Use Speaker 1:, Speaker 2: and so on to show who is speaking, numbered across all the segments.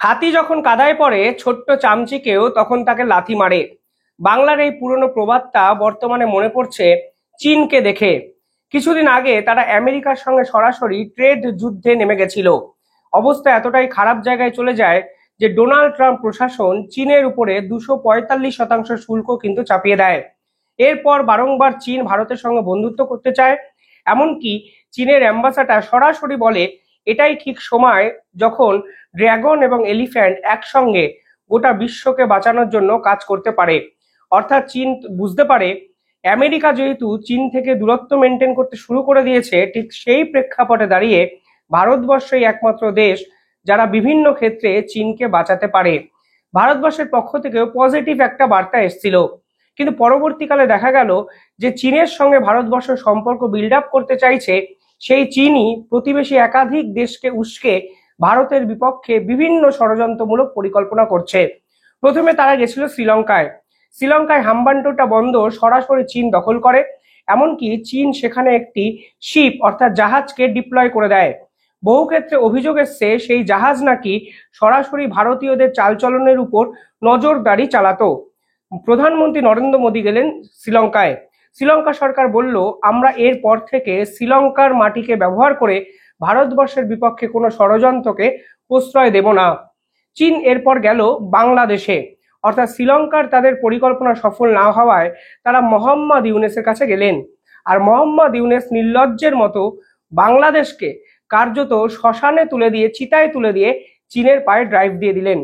Speaker 1: হাতি যখন কাদায় পড়ে ছোট্ট চামচিকেও তখন তাকে লাথি মারে। বাংলার এই পুরনো প্রবাদটা বর্তমানে মনে পড়ছে চীনকে দেখে। কিছুদিন আগে তারা আমেরিকার সঙ্গে সরাসরি ট্রেড যুদ্ধে নেমে গেছিল। অবস্থা এতটাই খারাপ জায়গায় চলে যায় যে ডোনাল্ড ট্রাম্প প্রশাসন চীনের উপরে 245% শুল্ক কিন্তু চাপিয়ে দেয়। এরপর বারংবার চীন ভারতের সঙ্গে বন্ধুত্ব করতে চায়। এমনকি চীনের অ্যাম্বাসাডার সরাসরি বলে এটাই ঠিক সময় যখন ড্রাগন এবং এলিফ্যান্ট একসঙ্গে গোটা বিশ্বকে বাঁচানোর জন্য কাজ করতে পারে। অর্থাৎ চীন বুঝতে পারে আমেরিকা যেহেতু চীন থেকে দূরত্ব মেনটেন করতে শুরু করে দিয়েছে, ঠিক সেই প্রেক্ষাপটে দাঁড়িয়ে ভারতবর্ষই একমাত্র দেশ যারা বিভিন্ন ক্ষেত্রে চীনকে বাঁচাতে পারে। ভারতবর্ষের পক্ষ থেকেও পজিটিভ একটা বার্তা এসেছিল, কিন্তু পরবর্তীকালে দেখা গেল যে চীনের সঙ্গে ভারতবর্ষ সম্পর্ক বিল্ড আপ করতে চাইছে, সেই চীনই প্রতিবেশী একাধিক দেশকে উস্কে ভারতের বিপক্ষে বিভিন্ন ষড়যন্ত্রমূলক পরিকল্পনা করছে। প্রথমে তারা গেছিল শ্রীলঙ্কায়। শ্রীলঙ্কায় হাম্বান্টোটা বন্দর সরাসরি চীন দখল করে। এমনকি চীন সেখানে একটি শিপ অর্থাৎ জাহাজকে ডিপ্লয় করে দেয়। বহু ক্ষেত্রে অভিযোগ এসছে সেই জাহাজ নাকি সরাসরি ভারতীয়দের চালচলনের উপর নজরদারি চালাতো। প্রধানমন্ত্রী নরেন্দ্র মোদী গেলেন শ্রীলঙ্কায়। শ্রীলঙ্কা সরকার বলল, আমরা এর পর থেকে শ্রীলঙ্কার মাটিকে ব্যবহার করে ভারতবর্ষের বিপক্ষে কোনো ষড়যন্ত্রকে প্রশ্রয় দেব না। চীন এরপর গেল বাংলাদেশে। অর্থাৎ শ্রীলঙ্কার তাদের পরিকল্পনা সফল না হওয়ায় তারা মোহাম্মদ ইউনূসের কাছে গেলেন। আর মোহাম্মদ ইউনূস নির্লজ্জের মতো বাংলাদেশকে কার্যত শ্মশানে তুলে দিয়ে, চিতায় তুলে দিয়ে চীনের পায়ে ড্রাইভ দিয়ে দিলেন।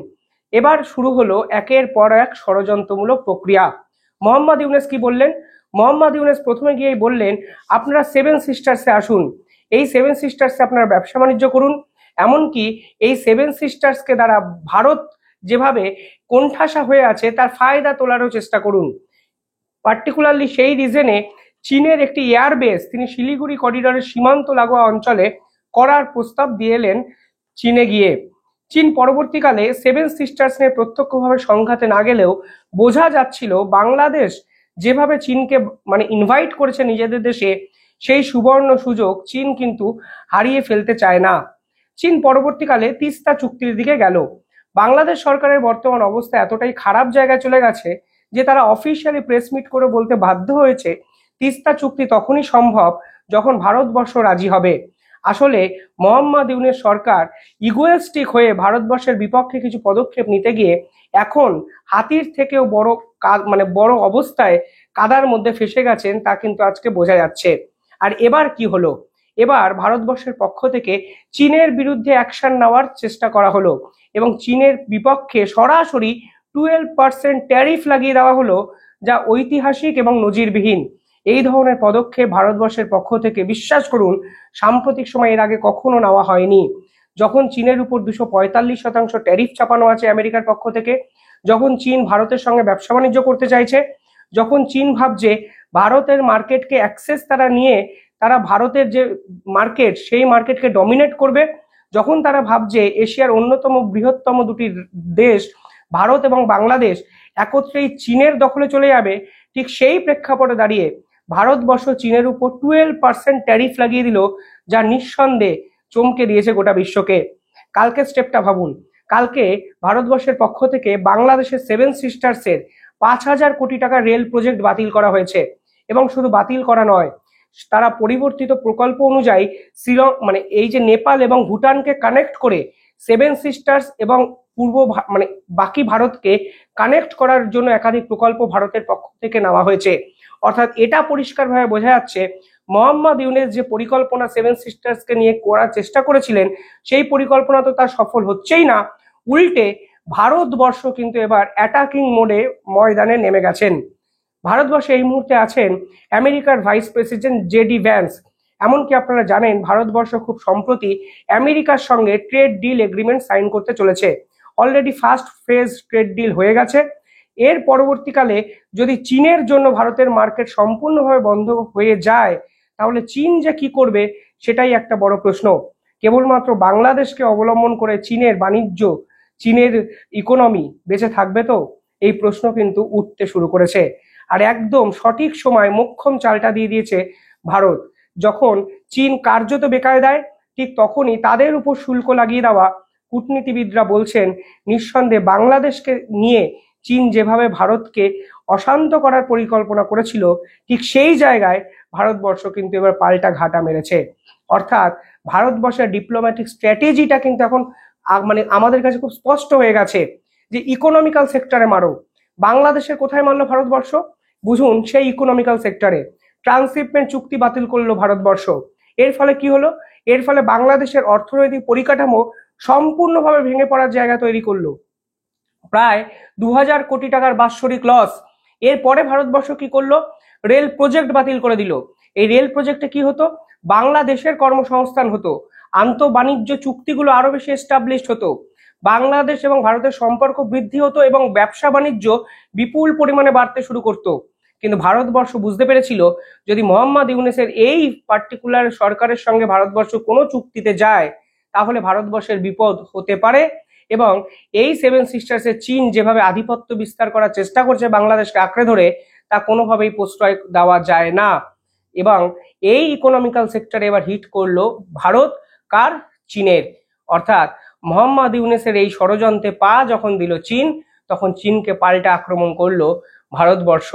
Speaker 1: এবার শুরু হলো একের পর এক ষড়যন্ত্রমূলক প্রক্রিয়া। মোহাম্মদ ইউনূস কি বললেন? মোহাম্মদ ইউনূস প্রথমে গিয়েই বললেন, আপনারা সেভেন সিস্টার্সে আসুন, এই সেভেন সিস্টার্সে আপনারা ব্যবসা বাণিজ্য করুন। এমনকি এই সেভেন সিস্টার্সকে দ্বারা ভারত যেভাবে কোণঠাসা হয়ে আছে তার ফায়দা তোলারও চেষ্টা করুন। পার্টিকুলারলি সেই রিজনে চীনের একটি এয়ারবেস তিনি শিলিগুড়ি করিডোরের সীমান্ত লাগোয়া অঞ্চলে করার প্রস্তাব দিয়ে এলেন চীনে গিয়ে। চীন পরবর্তীকালে সেভেন সিস্টার্স নিয়ে প্রত্যক্ষভাবে সংঘাতে না গেলেও বোঝা যাচ্ছিল বাংলাদেশ যেভাবে চীনকে ইনভাইট করেছে নিজেদের দেশে, সেই সুবর্ণ সুযোগ চীন কিন্তু হারিয়ে ফেলতে চায় না। চীন পরবর্তীকালে তিস্তা চুক্তির দিকে গেল। বাংলাদেশ সরকারের বর্তমান অবস্থা এতটাই খারাপ জায়গায় চলে গেছে যে তারা অফিসিয়ালি প্রেস মিট করে বলতে বাধ্য হয়েছে তিস্তা চুক্তি তখনই সম্ভব যখন ভারতবর্ষ রাজি হবে। আসলে মোহাম্মদ ইউনূস সরকার ইগোয়েস্টিক হয়ে ভারতবর্ষের বিপক্ষে কিছু পদক্ষেপ নিতে গিয়ে এখন হাতির থেকেও বড় অবস্থায় কাদার মধ্যে ফেসে গেছেন, তা কিন্তু আজকে বোঝা যাচ্ছে। আর এবার কি হলো? এবার ভারতবর্ষের পক্ষ থেকে চীনের বিরুদ্ধে অ্যাকশন নেওয়ার চেষ্টা করা হলো এবং চীনের বিপক্ষে সরাসরি 12% ট্যারিফ লাগিয়ে দেওয়া হলো, যা ঐতিহাসিক এবং নজিরবিহীন। এই ধরনের পদক্ষেপ ভারতবর্ষের পক্ষ থেকে, বিশ্বাস করুন, সাম্প্রতিক সময় এর আগে কখনো নেওয়া হয়নি। যখন চীনের উপর 245% ট্যারিফ চাপানো আছে আমেরিকার পক্ষ থেকে, যখন চীন ভারতের সঙ্গে ব্যবসা বাণিজ্য করতে চাইছে, যখন চীন ভাবছে ভারতের মার্কেটকে অ্যাক্সেস তারা নিয়ে তারা ভারতের যে মার্কেট সেই মার্কেটকে ডমিনেট করবে, যখন তারা ভাবছে এশিয়ার অন্যতম বৃহত্তম দুটি দেশ ভারত এবং বাংলাদেশ একত্রেই চীনের দখলে চলে যাবে, ঠিক সেই প্রেক্ষাপটে দাঁড়িয়ে ভারতবর্ষ চীনের উপর 12% ট্যারিফ লাগিয়ে দিল, যা নিঃসন্দেহে চমকে দিয়েছে গোটা বিশ্বকে। কালকে স্টেপটা ভাবুন, কালকে ভারতবর্ষের পক্ষ থেকে বাংলাদেশের সেভেন সিস্টার্সের 5,000 কোটি টাকা রেল প্রজেক্ট বাতিল করা হয়েছে। এবং শুধু বাতিল করা নয়, তারা পরিবর্তিত প্রকল্প অনুযায়ী এই যে নেপাল এবং ভুটানকে কানেক্ট করে সেভেন সিস্টার্স এবং বাকি ভারতকে কানেক্ট করার জন্য একাধিক প্রকল্প ভারতের পক্ষ থেকে নেওয়া হয়েছে। অর্থাৎ এটা পরিষ্কারভাবে বোঝা যাচ্ছে মোহাম্মদ ইউনূস যে পরিকল্পনা সেভেন সিস্টার্সকে নিয়ে করার চেষ্টা করেছিলেন, সেই পরিকল্পনা তো তার সফল হচ্ছেই না, উল্টে ভারতবর্ষ কিন্তু এবার অ্যাটাকিং মোডে ময়দানে নেমে গেছেন। ভারতবর্ষে এই মুহূর্তে আছেন আমেরিকার ভাইস প্রেসিডেন্ট জেডি ভ্যান্স। এমনকি আপনারা জানেন ভারতবর্ষ খুব সম্প্রতি আমেরিকার সঙ্গে ট্রেড ডিল এগ্রিমেন্ট সাইন করতে চলেছে। Already first phase trade deal হয়ে গেছে। এর পরবর্তীকালে যদি চীনের জন্য ভারতের মার্কেট সম্পূর্ণভাবে বন্ধ হয়ে যায়, তাহলে চীন যে কি করবে সেটাই একটা বড় প্রশ্ন। কেবলমাত্র বাংলাদেশকে অবলম্বন করে চীনের বাণিজ্য, চীনের ইকোনমি বেঁচে থাকবে তো? এই প্রশ্ন কিন্তু উঠতে শুরু করেছে। আর একদম সঠিক সময় মোক্ষম চালটা দিয়ে দিয়েছে ভারত। যখন চীন কার্যত বেকায়দায়, ঠিক তখনই তাদের উপর শুল্ক লাগিয়ে দেওয়া কূটনীতিবিদরা বলছেন নিঃসন্দেহে বাংলাদেশকে নিয়ে চীন যেভাবে ভারতকে অশান্ত করার পরিকল্পনা করেছিল, ঠিক সেই জায়গায় ভারতবর্ষ কিন্তু এবার পাল্টা ঘাটা মেরেছে। অর্থাৎ ভারতবর্ষের ডিপ্লোম্যাটিক স্ট্র্যাটেজিটা কিন্তু এখন মানে আমাদের কাছে খুব স্পষ্ট হয়ে গেছে যে ইকোনমিক্যাল সেক্টরে মারো। বাংলাদেশের কোথায় মারলো ভারতবর্ষ? বুঝুন, সেই ইকোনমিক্যাল সেক্টরে ট্রান্সশিপমেন্ট চুক্তি বাতিল করলো ভারতবর্ষ। এর ফলে কি হলো? এর ফলে বাংলাদেশের অর্থনৈতিক পরিকাঠামো সম্পূর্ণভাবে ভেঙে পড়ার জায়গা তৈরি করলো। প্রায় 2000 কোটি টাকার বাৎসরিক লস। এরপরে ভারতবর্ষ কি করলো? রেল প্রজেক্ট বাতিল করে দিল। এই রেল প্রজেক্টে কি হতো? বাংলাদেশের কর্মসংস্থান হতো, আন্তঃবাণিজ্য চুক্তিগুলো আরো বেশি এস্টাবলিশড হতো, বাংলাদেশ এবং ভারতের সম্পর্ক বৃদ্ধি হতো এবং ব্যবসা বাণিজ্য বিপুল পরিমাণে বাড়তে শুরু করতো। কিন্তু ভারতবর্ষ বুঝতে পেরেছিল যদি মোহাম্মদ ইউনূসের এই পার্টিকুলার সরকারের সঙ্গে ভারতবর্ষ কোনো চুক্তিতে যায় তাহলে ভারতবর্ষের বিপদ হতে পারে, এবং এই সেভেন সিস্টার্সের চীন যেভাবে আধিপত্য বিস্তার করার চেষ্টা করছে বাংলাদেশকে আঁকড়ে ধরে, তা কোনোভাবেই প্রশ্রয় দেওয়া যায় না। এবং এই ইকোনমিক্যাল সেক্টরে এবার হিট করলো ভারত, কার? চীনের। অর্থাৎ মোহাম্মদ ইউনূসের এই ষড়যন্ত্রে পা যখন দিল চীন, তখন চীনকে পাল্টা আক্রমণ করলো ভারতবর্ষ।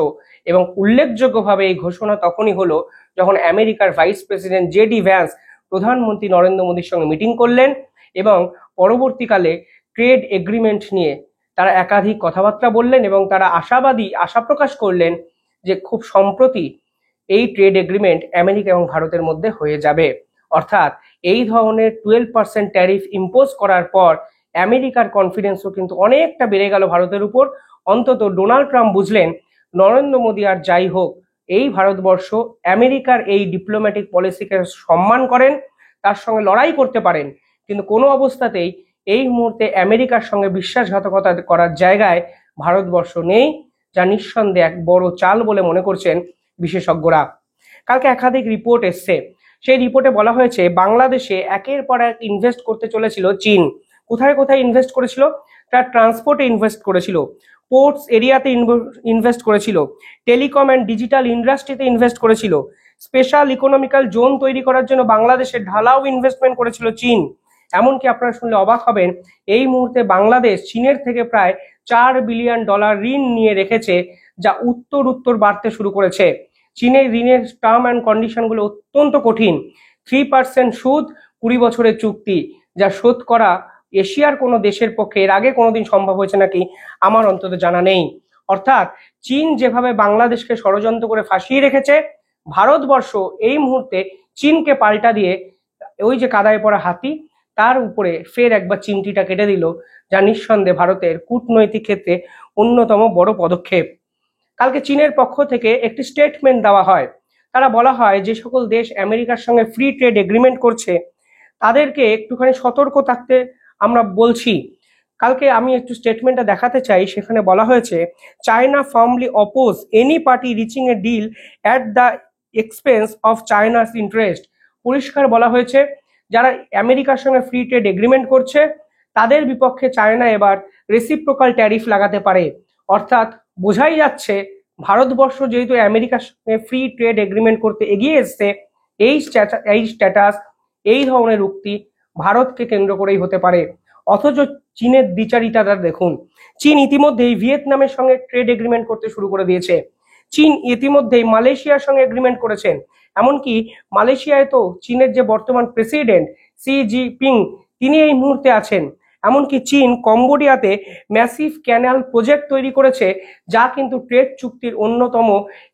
Speaker 1: এবং উল্লেখযোগ্যভাবে এই ঘোষণা তখনই হলো যখন আমেরিকার ভাইস প্রেসিডেন্ট জেডি ভ্যান্স প্রধানমন্ত্রী নরেন্দ্র মোদীর সঙ্গে মিটিং করলেন এবং পরবর্তীকালে ট্রেড এগ্রিমেন্ট নিয়ে তারা একাধিক কথাবার্তা বললেন এবং তারা আশা প্রকাশ করলেন যে খুব সম্প্রতি এই ট্রেড এগ্রিমেন্ট আমেরিকা এবং ভারতের মধ্যে হয়ে যাবে। অর্থাৎ এই ধরনের 12% ট্যারিফ ইম্পোজ করার পর আমেরিকার কনফিডেন্সও কিন্তু অনেকটা বেড়ে গেল ভারতের উপর। অন্তত ডোনাল্ড ট্রাম্প বুঝলেন নরেন্দ্র মোদী আর যাই হোক, এই ভারতবর্ষ আমেরিকার এই ডিপ্লোম্যাটিক পলিসিকে সম্মান করেন, তার সঙ্গে লড়াই করতে পারেন, কিন্তু কোনো অবস্থাতেই এই মুহূর্তে আমেরিকার সঙ্গে বিশ্বাসঘাতকতা করার জায়গায় ভারতবর্ষ নেই, যা নিঃসন্দেহে এক বড় চাল বলে মনে করছেন বিশেষজ্ঞরা। কালকে একাধিক রিপোর্ট এসছে, সেই রিপোর্টে বলা হয়েছে বাংলাদেশে একের পর এক ইনভেস্ট করতে চলেছিল চীন। কোথায় কোথায় ইনভেস্ট করেছিল? তার ট্রান্সপোর্টে ইনভেস্ট করেছিল, পোর্টস এরিয়াতে ইনভেস্ট করেছিল, টেলিকম অ্যান্ড ডিজিটাল ইন্ডাস্ট্রিতে ইনভেস্ট করেছিল, স্পেশাল ইকোনমিক্যাল জোন তৈরি করার জন্য বাংলাদেশে ঢালাও ইনভেস্টমেন্ট করেছিল চীন। এমনকি আপনারা শুনলে অবাক হবেন, এই মুহূর্তে বাংলাদেশ চীনের থেকে প্রায় $4 বিলিয়ন ঋণ নিয়ে রেখেছে, যা উত্তর বাড়তে শুরু করেছে। চীনের ঋণের টার্ম অ্যান্ড কন্ডিশনগুলো অত্যন্ত কঠিন। 3% সুদ, 20 বছরের চুক্তি, যা শোধ করা এশিয়ার কোনো দেশের পক্ষে এর আগে কোনোদিন সম্ভব হয়েছে নাকি আমার অন্তত জানা নেই। অর্থাৎ চীন যেভাবে বাংলাদেশকে ষড়যন্ত্র করে ফাঁসিয়ে রেখেছে, ভারতবর্ষ এই মুহূর্তে চীনকে পাল্টা দিয়ে ওই যে কাদায় পড়া হাতি, তার উপরে ফের একবার চিমটিটা কেটে দিল, যা নিঃসন্দেহে ভারতের কূটনৈতিক ক্ষেত্রে অন্যতম বড় পদক্ষেপ। কালকে চীনের পক্ষ থেকে একটি স্টেটমেন্ট দেওয়া হয়। তারা বলা হয় যে সকল দেশ আমেরিকার সঙ্গে ফ্রি ট্রেড এগ্রিমেন্ট করছে তাদেরকে একটুখানি সতর্ক থাকতে আমরা বলছি। কালকে আমি একটু স্টেটমেন্টটা দেখাতে চাই। সেখানে বলা হয়েছে, China firmly oppose any party reaching a deal at the expense of China's interest. পরিষ্কার বলা হয়েছে যারা আমেরিকার সঙ্গে ফ্রি ট্রেড এগ্রিমেন্ট করছে তাদের বিপক্ষে চায়না এবার রেসিপ্রোকাল ট্যারিফ লাগাতে পারে। অর্থাৎ বোঝাই যাচ্ছে ভারতবর্ষ যেহেতু আমেরিকার সঙ্গে ফ্রি ট্রেড এগ্রিমেন্ট করতে এগিয়ে এসছে, এই স্ট্যাটাস, এই ধরনের উক্তি ভারতকে কেন্দ্র করেই হতে পারে। অথচ চীনের দ্বিচারিতাটা দেখুন, চীন ইতিমধ্যেই ভিয়েতনামের সঙ্গে ট্রেড এগ্রিমেন্ট করতে শুরু করে দিয়েছে, চীন ইতিমধ্যেই মালয়েশিয়ার সঙ্গে এগ্রিমেন্ট করেছেন, এমনকি মালয়েশিয়ায় তো চীনের যে বর্তমান প্রেসিডেন্ট সি জিনপিং তিনি এই মুহূর্তে আছেন। এমনকি চীন কম্বোডিয়াতে ম্যাসিভ ক্যানাল প্রজেক্ট তৈরি করেছে, যা কিন্তু ট্রেড চুক্তির অন্যতম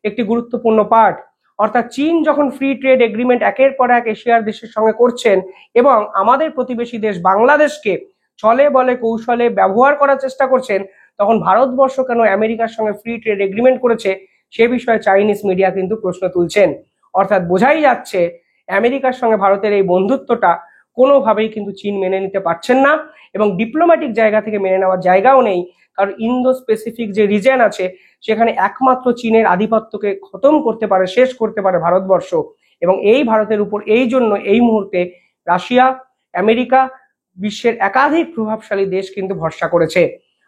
Speaker 1: একটি গুরুত্বপূর্ণ পার্ট। অর্থাৎ চীন যখন ফ্রি ট্রেড এগ্রিমেন্ট একের পর এক এশিয়ার দেশের সঙ্গে করছেন এবং আমাদের প্রতিবেশী দেশ বাংলাদেশকে ছলে বলে কৌশলে ব্যবহার করার চেষ্টা করছেন, তখন ভারতবর্ষ কেন আমেরিকার সঙ্গে ফ্রি ট্রেড এগ্রিমেন্ট করেছে সে বিষয়ে চাইনিজ মিডিয়া কিন্তু প্রশ্ন তুলছেন। অর্থাৎ বোঝাই যাচ্ছে আমেরিকার সঙ্গে ভারতের এই বন্ধুত্বটা কোনোভাবেই কিন্তু চীন মেনে নিতে পারছেন না, এবং ডিপ্লোম্যাটিক জায়গা থেকে মেনে নেওয়ার জায়গাও নেই। কারণ ইন্দো স্পেসিফিক যে রিজন আছে সেখানে একমাত্র চীনের আধিপত্যকে খতম করতে পারে, শেষ করতে পারে ভারতবর্ষ। এবং এই ভারতের উপর এই জন্য এই মুহূর্তে রাশিয়া, আমেরিকা, বিশ্বের একাধিক প্রভাবশালী দেশ কিন্তু ভরসা করেছে।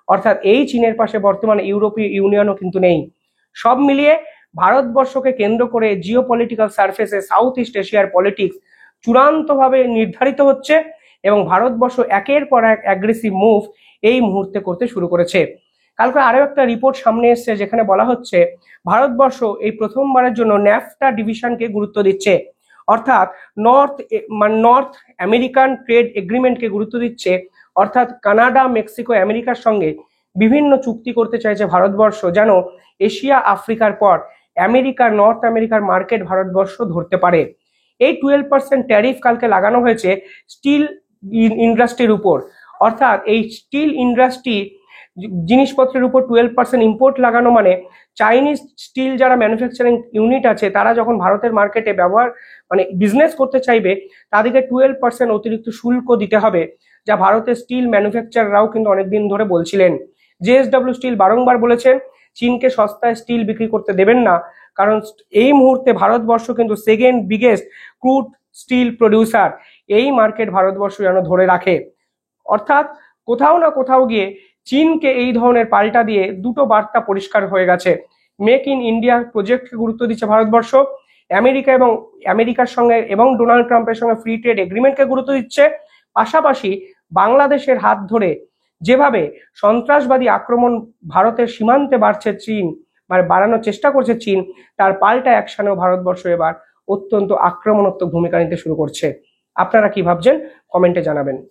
Speaker 1: অর্থাৎ এই চীনের পাশে বর্তমানে ইউরোপীয় ইউনিয়নও কিন্তু নেই। সব মিলিয়ে ভারতবর্ষকে কেন্দ্র করে জিও পলিটিক্যাল সার্ফেসে সাউথ ইস্ট এশিয়ার পলিটিক্স চূড়ান্তভাবে নির্ধারিত হচ্ছে, এবং ভারতবর্ষ একের পর এক অ্যাগ্রেসিভ মুভ এই মুহূর্তে করতে শুরু করেছে। কালকে আরো একটা রিপোর্ট সামনে এসেছে যেখানে বলা হচ্ছে ভারতবর্ষ এই প্রথমবারের জন্য ন্যাফটা ডিভিশনকে গুরুত্ব দিচ্ছে, অর্থাৎ নর্থ আমেরিকান ট্রেড এগ্রিমেন্টকে গুরুত্ব দিচ্ছে, অর্থাৎ কানাডা, মেক্সিকো, আমেরিকার সঙ্গে বিভিন্ন চুক্তি করতে চাইছে ভারতবর্ষ, যেন এশিয়া আফ্রিকার পর নর্থ আমেরিকার মার্কেট ভারতবর্ষ ধরতে পারে। এই 12% ট্যারিফ কালকে লাগানো হয়েছে স্টিল ইন্ডাস্ট্রির উপর, অর্থাৎ এই স্টিল ইন্ডাস্ট্রি জিনিসপত্রের উপর 12% ইম্পোর্ট লাগানো মানে চাইনিজ স্টিল যারা ম্যানুফ্যাকচারিং ইউনিট আছে তারা যখন ভারতের মার্কেটে বিজনেস করতে চাইবে তাদেরকে 12% অতিরিক্ত শুল্ক দিতে হবে, যা ভারতের স্টিল ম্যানুফ্যাকচারাররাও কিন্তু অনেকদিন ধরে বলছিলেন। জেএসডব্লিউ স্টিল বারংবার বলেছেন চীনকে সস্তায় স্টিল বিক্রি করতে দেবেন না, কারণ এই মুহূর্তে ভারতবর্ষ কিন্তু second biggest crude steel producer. এই মার্কেট ভারতবর্ষ যেন ধরে রাখে। অর্থাৎ কোথাও না কোথাও গিয়ে চীনকে এই ধরনের পাল্টা দিয়ে দুটো বার্তা পরিষ্কার হয়ে গেছে। মেক ইন ইন্ডিয়া প্রজেক্টকে গুরুত্ব দিচ্ছে ভারতবর্ষ, আমেরিকার সঙ্গে এবং ডোনাল্ড ট্রাম্পের সঙ্গে ফ্রি ট্রেড এগ্রিমেন্টকে গুরুত্ব দিচ্ছে, পাশাপাশি বাংলাদেশের হাত ধরে যেভাবে সন্ত্রাসবাদী আক্রমণ ভারতের সীমান্তে বাড়ানোর চেষ্টা করছে চীন, তার পাল্টা অ্যাকশনেও ভারতবর্ষ এবার অত্যন্ত আক্রমণাত্মক ভূমিকা নিতে শুরু করছে। আপনারা কি ভাবছেন কমেন্টে জানাবেন।